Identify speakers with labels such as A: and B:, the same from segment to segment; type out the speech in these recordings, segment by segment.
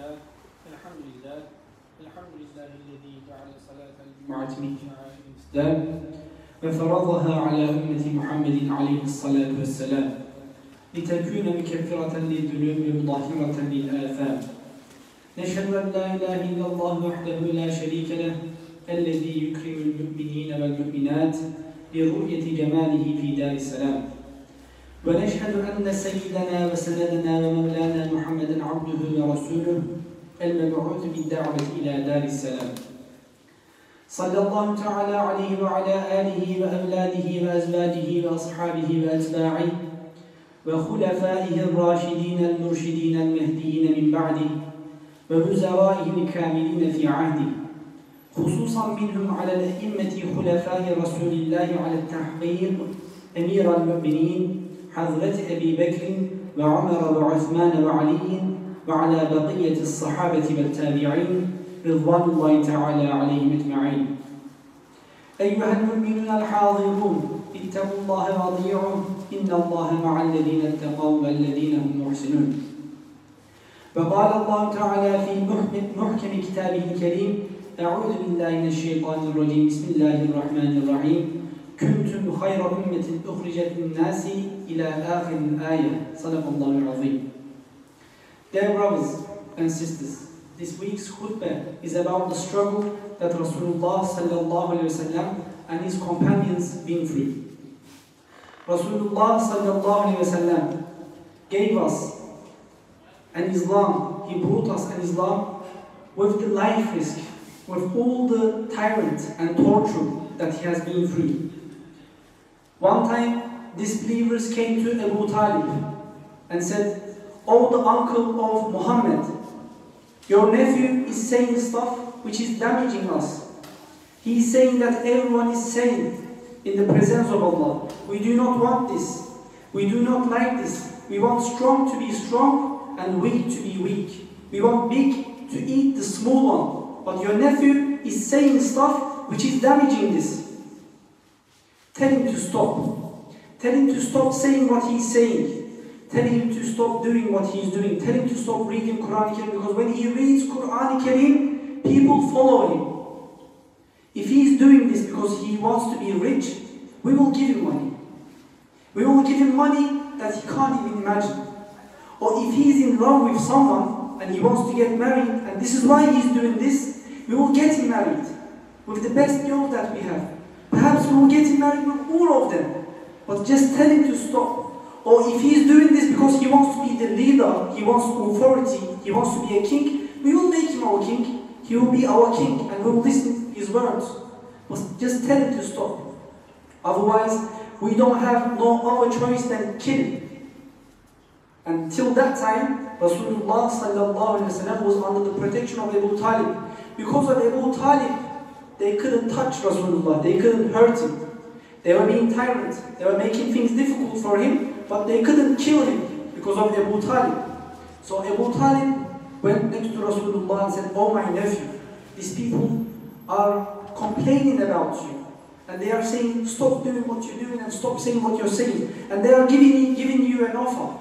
A: لله الحمد لله الحمد لله الذي جعل صلاة الجمعة من شعائر الإسلام وفرضها على أمة محمد عليه الصلاة والسلام لتكون مكفرة للذنوب ومطهرة للآثام. نشهد أن لا إله إلا الله وحده لا شريك له الذي يكرم المؤمنين والمؤمنات برؤية جماله في دار السلام. ونشهد أن سيدنا وسندنا ومولانا محمدا عبده ورسوله المبعوث بالدعوة إلى دار السلام. صلى الله تعالى عليه وعلى آله وأولاده وأزواجه وأصحابه وأتباعه وخلفائه الراشدين المرشدين المهديين من بعده ووزرائه الكاملين في عهده، خصوصا منهم على الأئمة خلفاء رسول الله على التحقيق أمير المؤمنين حضرة أبي بكر وعمر وعثمان وعلي وعلى بقية الصحابة والتابعين رضوان الله تعالى عليهم أجمعين. أيها المؤمنون الحاضرون اتقوا الله واطيعوه إن الله مع الذين اتقوا والذين هم محسنون. وقال الله تعالى في محكم كتابه الكريم: أعوذ بالله من الشيطان الرجيم بسم الله الرحمن الرحيم كنتم خير أمة أخرجت للناس إلى آخر الآية صدق الله العظيم. Dear brothers and sisters, this week's khutbah is about the struggle that Rasulullah sallallahu alayhi wasallam and his companions been through. Rasulullah sallallahu alayhi wasallam gave us an Islam, he brought us an Islam with the life risk, with all the tyrant and torture that he has been through. One time, disbelievers came to Abu Talib and said, "Oh, the uncle of Muhammad, your nephew is saying stuff which is damaging us. He is saying that everyone is saved in the presence of Allah. We do not want this. We do not like this. We want strong to be strong and weak to be weak. We want big to eat the small one. But your nephew is saying stuff which is damaging this. Tell him to stop. Tell him to stop saying what he is saying. Tell him to stop doing what he is doing. Tell him to stop reading Quran Kareem, because when he reads Quran Kareem, people follow him. If he is doing this because he wants to be rich, we will give him money. We will give him money that he can't even imagine. Or if he is in love with someone and he wants to get married, and this is why he is doing this, we will get him married with the best girls that we have. Perhaps we will get him married with all of them. But just tell him to stop. Or if he is doing this because he wants to be the leader, he wants authority, he wants to be a king, we will make him our king. He will be our king and we will listen to his words. But just tell him to stop. Otherwise, we don't have no other choice than kill him. Until that time, Rasulullah sallallahu alaihi wasallam was under the protection of Abu Talib. Because of Abu Talib, they couldn't touch Rasulullah, they couldn't hurt him. They were being tyrants, they were making things difficult for him, but they couldn't kill him because of Abu Talib. So Abu Talib went next to Rasulullah and said, "Oh my nephew, these people are complaining about you. And they are saying, stop doing what you're doing and stop saying what you're saying. And they are giving you an offer.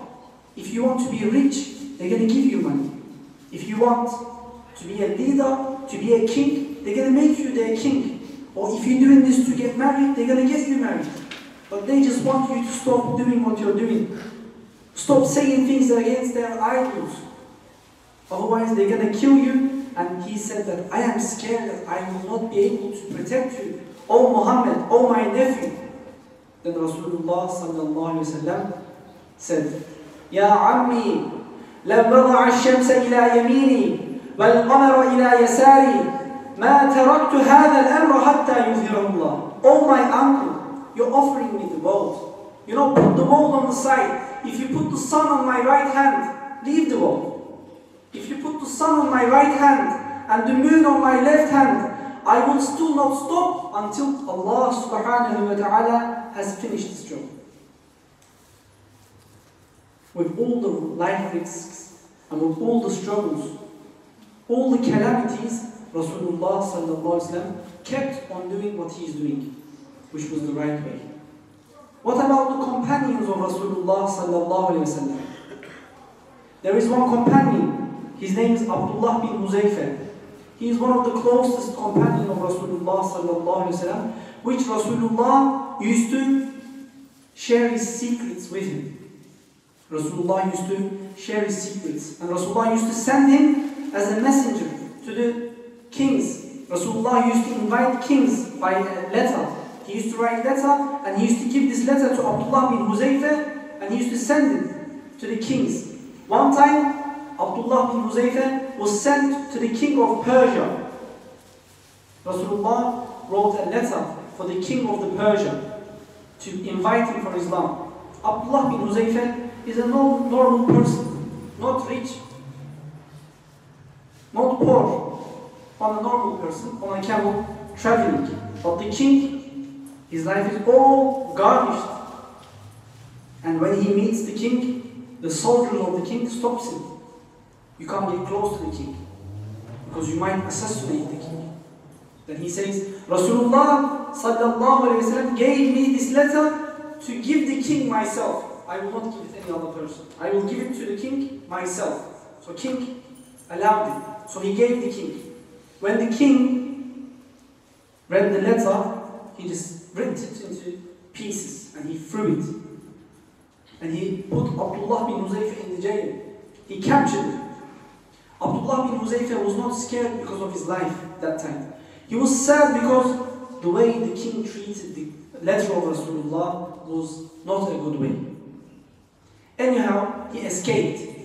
A: If you want to be rich, they're going to give you money. If you want to be a leader, to be a king, they're going to make you their king. Or if you're doing this to get married, they're going to get you married. But they just want you to stop doing what you're doing. Stop saying things against their idols. Otherwise, they're going to kill you." And he said that, "I am scared that I will not be able to protect you. Oh Muhammad, oh my nephew." Then Rasulullah sallallahu alayhi wa sallam said, "Ya ammi, لَمْ وَضَعَ الشَّمْسَ إِلَى يَمِينِي وَالْقَمَرَ إِلَى يَسَارِي مَا تَرَكْتُ هَذَا الْأَمْرَ حَتَّى يُظْهِرَهُ اللَّهُ." Oh my uncle, you're offering me the world. You know, put the world on the side. If you put the sun on my right hand, leave the world. If you put the sun on my right hand and the moon on my left hand, I will still not stop until Allah subhanahu wa ta'ala has finished this job. With all the life risks and with all the struggles, all the calamities, Rasulullah sallallahu alaihi wasallam kept on doing what he is doing, which was the right way. What about the companions of Rasulullah sallallahu alaihi wasallam? There is one companion. His name is Abdullah bin Huzayfa. He is one of the closest companions of Rasulullah sallallahu alaihi wasallam, which Rasulullah used to share his secrets with him. Rasulullah used to share his secrets, and Rasulullah used to send him as a messenger to the kings. Rasulullah used to invite kings by a letter. He used to write a letter, and he used to give this letter to Abdullah bin Huzayfa, and he used to send it to the kings. One time, Abdullah bin Huzayfa was sent to the king of Persia. Rasulullah wrote a letter for the king of the Persia to invite him for Islam. Abdullah bin Huzayfa is a normal person, not rich, not poor, but a normal person on a camel traveling. But the king, his life is all garnished. And when he meets the king, the soldiers of the king stops him. You can't get close to the king because you might assassinate the king. Then he says, Rasulullah sallallahu alaihi wasallam gave me this letter to give the king myself. I will not give it any other person. I will give it to the king myself. So king allowed it. So he gave the king. When the king read the letter, he just ripped it into pieces and he threw it. And he put Abdullah bin Huzayfa in the jail. He captured him. Abdullah bin Huzayfa was not scared because of his life that time. He was sad because the way the king treated the letter of Rasulullah was not a good way. Anyhow, he escaped.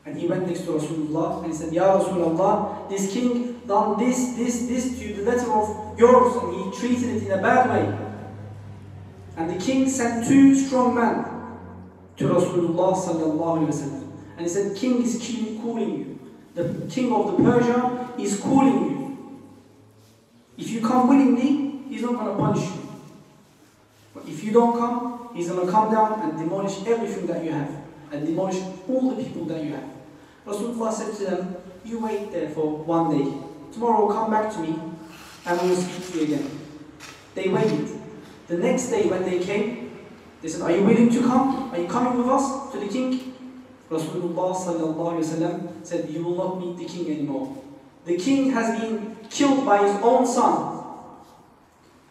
A: And he went next to Rasulullah and he said, Ya Rasulullah, this king done this to the letter of yours, and he treated it in a bad way. And the king sent two strong men to Rasulullah sallallahu alaihi wasallam. And he said, king is calling you. The king of the Persia is calling you. If you come willingly, he's not going to punish you. But if you don't come, he's going to come down and demolish everything that you have, and demolish all the people that you have. Rasulullah said to them, you wait there for one day. Tomorrow come back to me and we will speak to you again. They waited. The next day when they came, they said, are you willing to come? Are you coming with us to the king? Rasulullah sallallahu alaihi wasallam said, you will not meet the king anymore. The king has been killed by his own son.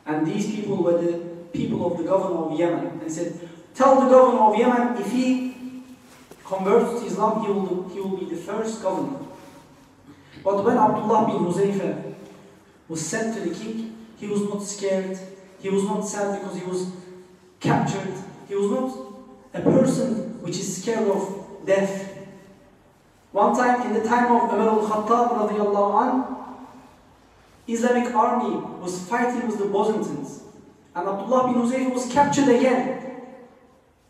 A: And these people were the people of the governor of Yemen. And he said, tell the governor of Yemen, if he converts to Islam, he will be the first governor. But when Abdullah bin Huzayfa was sent to the king, he was not scared. He was not sad because he was captured. He was not a person which is scared of death. One time, in the time of Umar al-Khattab radiyallahu anh, Islamic army was fighting with the Byzantines, and Abdullah bin Huzayfa was captured again.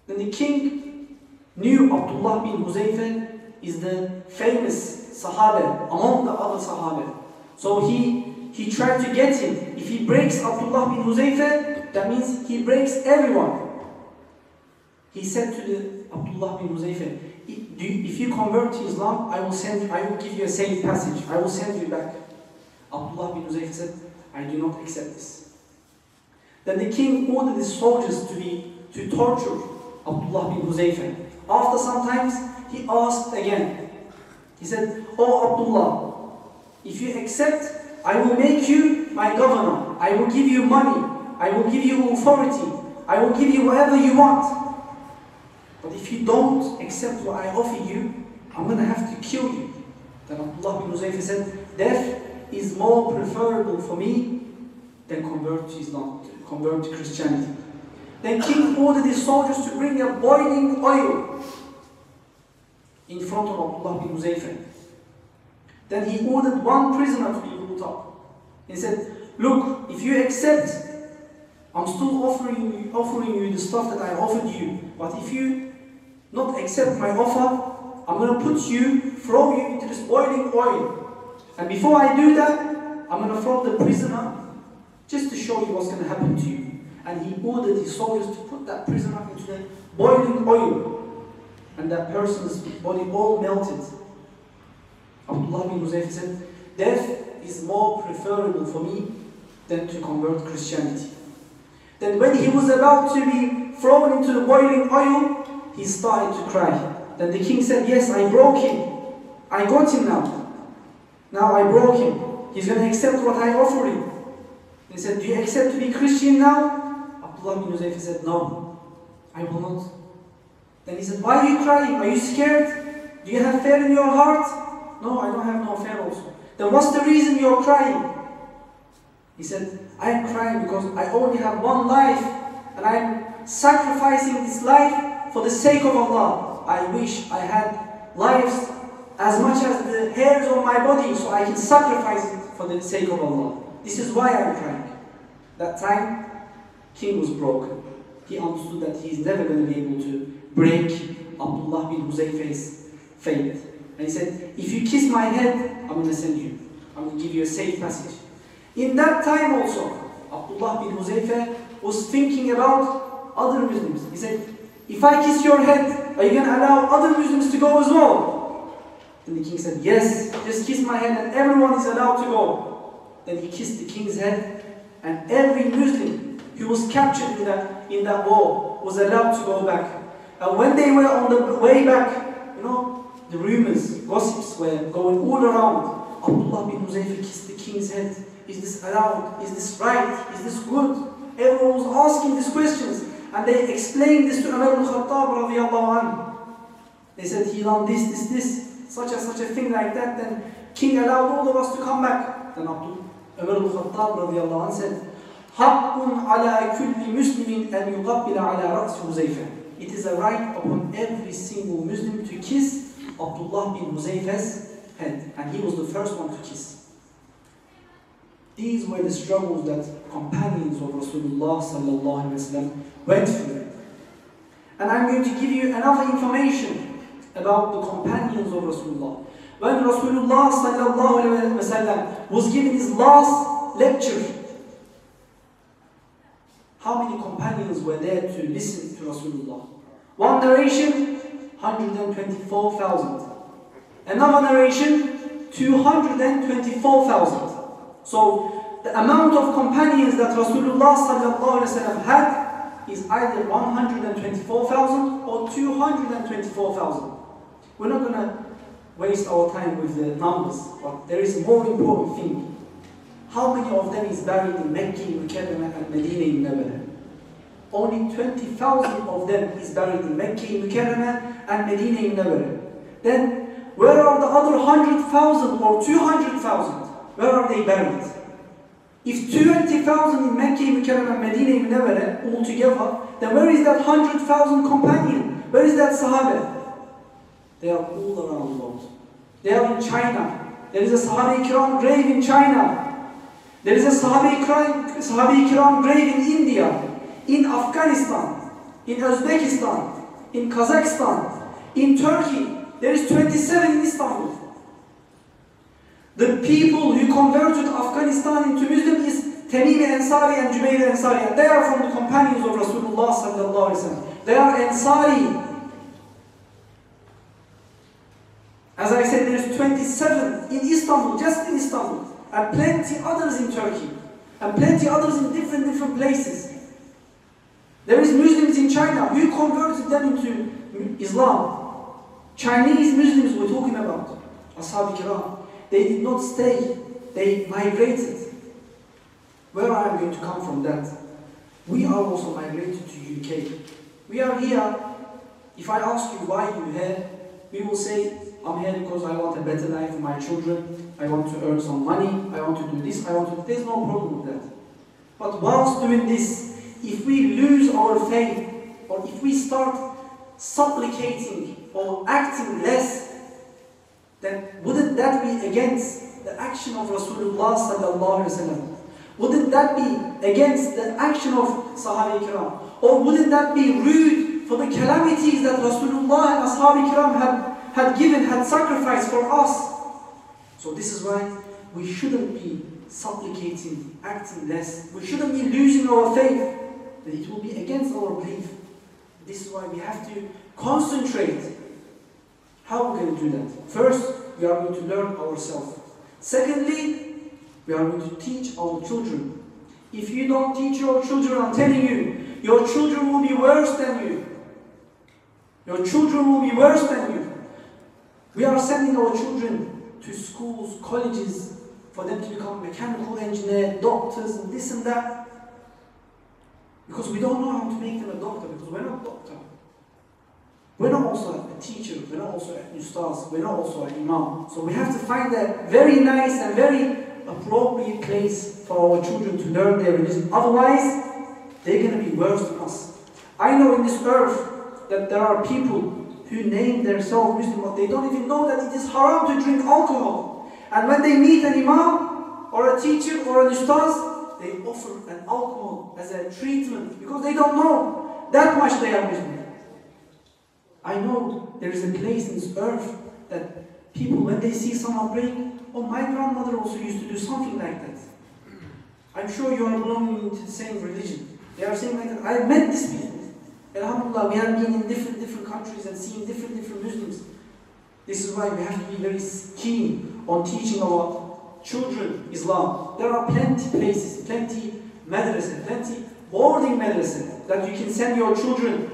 A: Then the king knew Abdullah bin Huzayfa is the famous Sahaba among the other Sahaba. So he tried to get him. If he breaks Abdullah bin Huzayfa, that means he breaks everyone. He said to Abdullah bin Huzayfa, if you convert to Islam, I will give you a safe passage. I will send you back. Abdullah bin Huzayfa said, I do not accept this. Then the king ordered his soldiers to torture Abdullah bin Huzayfa. After some time, he asked again. He said, oh Abdullah, if you accept, I will make you my governor. I will give you money. I will give you authority. I will give you whatever you want. But if you don't accept what I offer you, I'm going to have to kill you. Then Abdullah bin Huzayfa said, death is more preferable for me than convert to Islam, to convert to Christianity. Then king ordered his soldiers to bring a boiling oil in front of Abdullah bin Huzayfa. Then he ordered one prisoner to be brought up. He said, look, if you accept, I'm still offering you the stuff that I offered you. But if you not accept my offer, I'm going to throw you into this boiling oil. And before I do that, I'm going to throw the prisoner just to show you what's going to happen to you. And he ordered his soldiers to put that prisoner into the boiling oil. And that person's body all melted. Abdullah bin Huzayfa said, death is more preferable for me than to convert Christianity. Then when he was about to be thrown into the boiling oil, he started to cry. Then the king said, yes, I broke him.
B: I got him now. Now I broke him. He's going to accept what I offer him. He said, do you accept to be Christian now? Abdullah bin Huzayfa said, no, I will not. Then he said, why are you crying? Are you scared? Do you have fear in your heart? No, I don't have no fear also. Then what's the reason you're crying? He said, I am crying because I only have one life and I'm sacrificing this life for the sake of Allah. I wish I had lives as much as the hairs on my body so I can sacrifice it for the sake of Allah. This is why I'm crying. That time, king was broken. He understood that he's never going to be able to break Abdullah bin Huzayfa's faith. And he said, if you kiss my head, I'm going to send you. I'm going to give you a safe passage. In that time also, Abdullah bin Huzayfa was thinking about other Muslims. He said, if I kiss your head, are you going to allow other Muslims to go as well? Then the king said, yes, just kiss my head and everyone is allowed to go. Then he kissed the king's head and every Muslim who was captured in that war was allowed to go back. And when they were on the way back, the rumors, gossips were going all around. Abdullah bin Huzayfa kissed the king's head. Is this allowed? Is this right? Is this good? Everyone was asking these questions. And they explained this to Umar ibn Khattab radiallahu anhu. They said, he done this, such a thing like that. Then king allowed all of us to come back. Then Umar ibn Khattab radiallahu anhu said, حَقٌّ عَلَى كُلِّ مُسْلِمٍ أَنْ يُقَبِّلَ عَلَى رَأْسِ Huzayfa. It is a right upon every single Muslim to kiss Abdullah bin Huzayfa's head. And he was the first one to kiss. These were the struggles that companions of Rasulullah sallallahu alaihi wasallam went through. And I'm going to give you another information about the companions of Rasulullah. When Rasulullah sallallahu alaihi wasallam was giving his last lecture, how many companions were there to listen to Rasulullah? One narration, 124,000. Another narration, 224,000. So the amount of companions that Rasulullah sallallahu alaihi wasallam had is either 124,000 or 224,000. We're not going to waste our time with the numbers, but there is a more important thing. How many of them is buried in Mecca, Mukarramah and Medina Munawwarah? Only 20,000 of them is buried in Mecca, Mukarramah and Medina Munawwarah. Then where are the other 100,000 or 200,000? Where are they buried? If 20,000 in Mecca, Mukarramah and Medina Munawwarah all together, then where is that 100,000 companion? Where is that Sahaba? They are all around the world. They are in China. There is a Sahaba Ikram grave in China. There is a Sahaba Ikram grave in India, in Afghanistan, in Uzbekistan, in Kazakhstan, in Turkey. There is 27 in Istanbul. The people who converted Afghanistan into Muslim is Tamim Ansari and Jubayr Ansari. They are from the companions of Rasulullah sallallahu alaihi wasallam. They are Ansari. As I said, there is 27 in Istanbul, just in Istanbul. And plenty others in Turkey, and plenty others in different places. There is Muslims in China. Who converted them into Islam? Chinese Muslims we're talking about. Ashab Kiram. They did not stay. They migrated. Where are we going to come from that? We are also migrated to UK. We are here. If I ask you why you're here, we will say, I'm here because I want a better life for my children. I want to earn some money. I want to do this. There's no problem with that. But whilst doing this, if we lose our faith, or if we start supplicating or acting less, then wouldn't that be against the action of Rasulullah sallallahu alaihi wasallam? Wouldn't that be against the action of Sahaba Ikram? Or wouldn't that be rude for the calamities that Rasulullah and Ashab Ikram had sacrificed for us? So this is why we shouldn't be supplicating, acting less. We shouldn't be losing our faith. That it will be against our belief. This is why we have to concentrate. How are we going to do that? First, we are going to learn ourselves. Secondly, we are going to teach our children. If you don't teach your children, I'm telling you, your children will be worse than you. Your children will be worse than you. We are sending our children to schools, colleges, for them to become mechanical engineers, doctors, and this and that. Because we don't know how to make them a doctor, because we're not a doctor. We're not also a teacher, we're not also an ustaz, we're not also an imam. So we have to find a very nice and very appropriate place for our children to learn their religion. Otherwise, they're going to be worse than us. I know in this earth that there are people who name themselves Muslim, but they don't even know that it is haram to drink alcohol. And when they meet an imam, or a teacher, or an ustaz, they offer an alcohol as a treatment, because they don't know that much they are Muslim. I know there is a place in this earth that people, when they see someone praying, oh, my grandmother also used to do something like that. I'm sure you are belonging to the same religion. They are saying like that. I met this people. Alhamdulillah, we have been in different countries and seen different Muslims. This is why we have to be very keen on teaching our children Islam. There are plenty places, plenty madrasa, plenty boarding madrasa that you can send your children.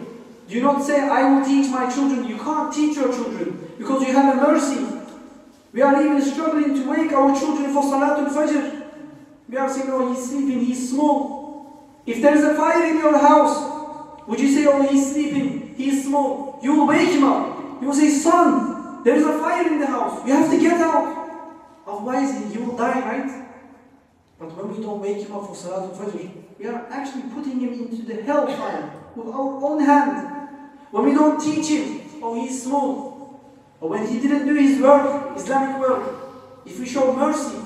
B: Do not say, I will teach my children. You can't teach your children because you have a mercy. We are even struggling to wake our children for Salatul Fajr. We are saying, oh, he's sleeping, he's small. If there is a fire in your house, would you say, oh, he's sleeping, he's small? You will wake him up. You will say, son, there is a fire in the house. You have to get out. Otherwise, he will die, right? But when we don't wake him up for Salatul Fajr, we are actually putting him into the hellfire with our own hand. When we don't teach him, oh, he's small. Or when he didn't do his work, Islamic work, if we show mercy,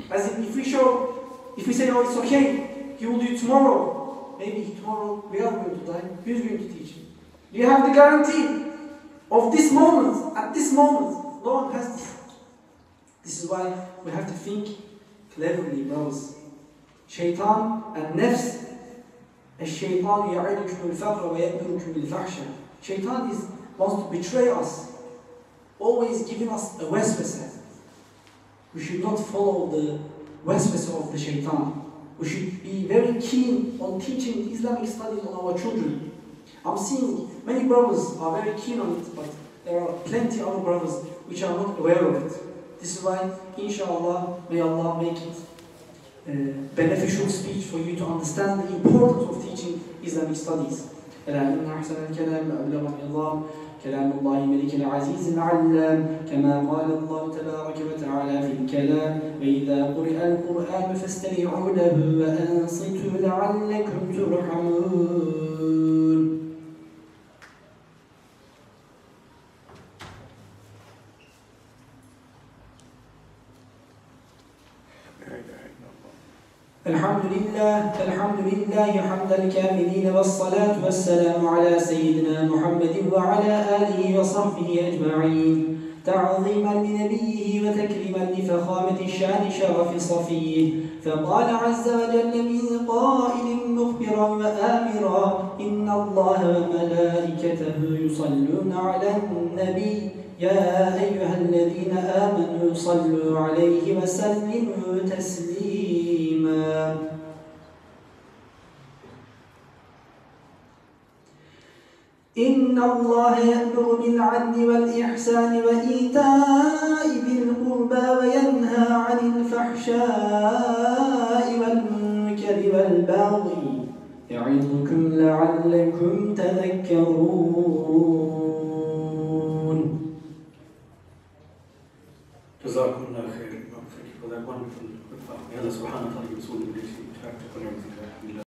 B: as in if we say, oh, it's okay, he will do it tomorrow. Maybe tomorrow we are going to die. Who's going to teach him? Do you have the guarantee of this moment? At this moment, no one has this. This is why we have to think cleverly, brothers. Shaitan and nafs. الشيطان يعدكم الفقر ويأمركم بالفحشاء. Shaitan wants to betray us, always giving us a waswasa. We should not follow the waswasa of the shaitan. We should be very keen on teaching Islamic studies on our children. I'm seeing many brothers are very keen on it, but there are plenty of other brothers which are not aware of it. This is why, inshallah, may Allah make it beneficial speech for you to understand the importance of teaching Islamic studies. إن أحسن الكلام أبلغ النظام كلام الله ملك العزيز العلام كما قال الله تبارك وتعالى في الكلام وإذا قرئ القرآن فاستمعوا له وأنصتوا لعلكم ترحمون. الحمد لله حمد الكاملين والصلاة والسلام على سيدنا محمد وعلى آله وصحبه أجمعين تعظيما لنبيه وتكريما لفخامة الشان شرف صفيه فقال عز وجل من قائل مخبرا وآمرا إن الله وملائكته يصلون على النبي يا أيها الذين آمنوا صلوا عليه وسلموا تسليما. إن الله يأمر بالعدل والإحسان وإيتاء ذي القربى وينهى عن الفحشاء والمنكر والبغي يعظكم لعلكم تذكرون.
C: جزاكم الله خير. Thank you for that wonderful khutbah. May Allah subhanahu wa ta'ala give us all the blessing to act upon everything.